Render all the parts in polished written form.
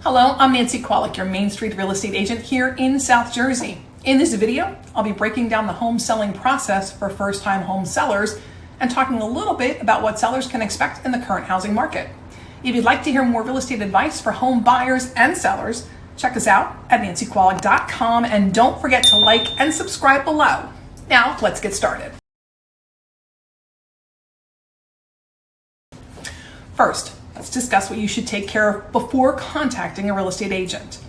Hello, I'm Nancy Kowalik, your Main Street real estate agent here in South Jersey. In this video, I'll be breaking down the home selling process for first-time home sellers and talking a little bit about what sellers can expect in the current housing market. If you'd like to hear more real estate advice for home buyers and sellers, check us out at nancykowalik.com and don't forget to like and subscribe below. Now, let's get started. First, let's discuss what you should take care of before contacting a real estate agent.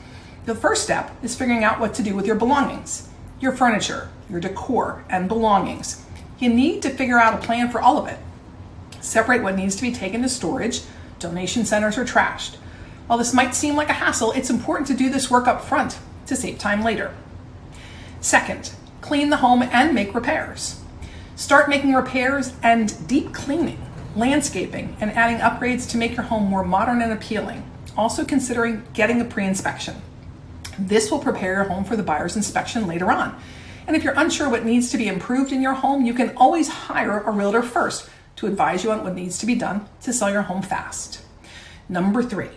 The first step is figuring out what to do with your belongings, your furniture, your decor, and belongings. You need to figure out a plan for all of it. Separate what needs to be taken to storage, donation centers, or trashed. While this might seem like a hassle, it's important to do this work up front to save time later. Second, clean the home and make repairs. Start making repairs and deep cleaning, landscaping, and adding upgrades to make your home more modern and appealing. Also considering getting a pre-inspection. This will prepare your home for the buyer's inspection later on. And if you're unsure what needs to be improved in your home, you can always hire a realtor first to advise you on what needs to be done to sell your home fast. Number 3,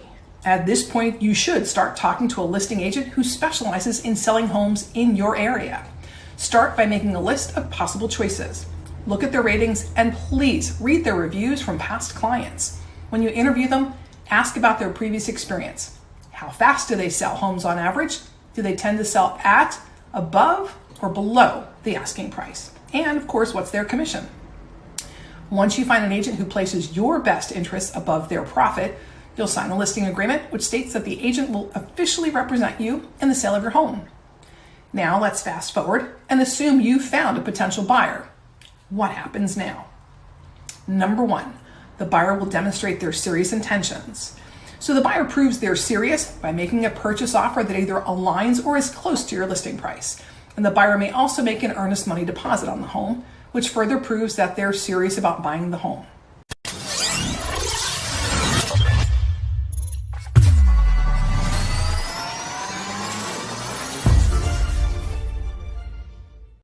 at this point, you should start talking to a listing agent who specializes in selling homes in your area. Start by making a list of possible choices. Look at their ratings and please read their reviews from past clients. When you interview them, ask about their previous experience. How fast do they sell homes on average? Do they tend to sell at, above, or below the asking price? And of course, what's their commission? Once you find an agent who places your best interests above their profit, you'll sign a listing agreement which states that the agent will officially represent you in the sale of your home. Now let's fast forward and assume you've found a potential buyer. What happens now? Number 1, the buyer will demonstrate their serious intentions. So the buyer proves they're serious by making a purchase offer that either aligns or is close to your listing price. And the buyer may also make an earnest money deposit on the home, which further proves that they're serious about buying the home.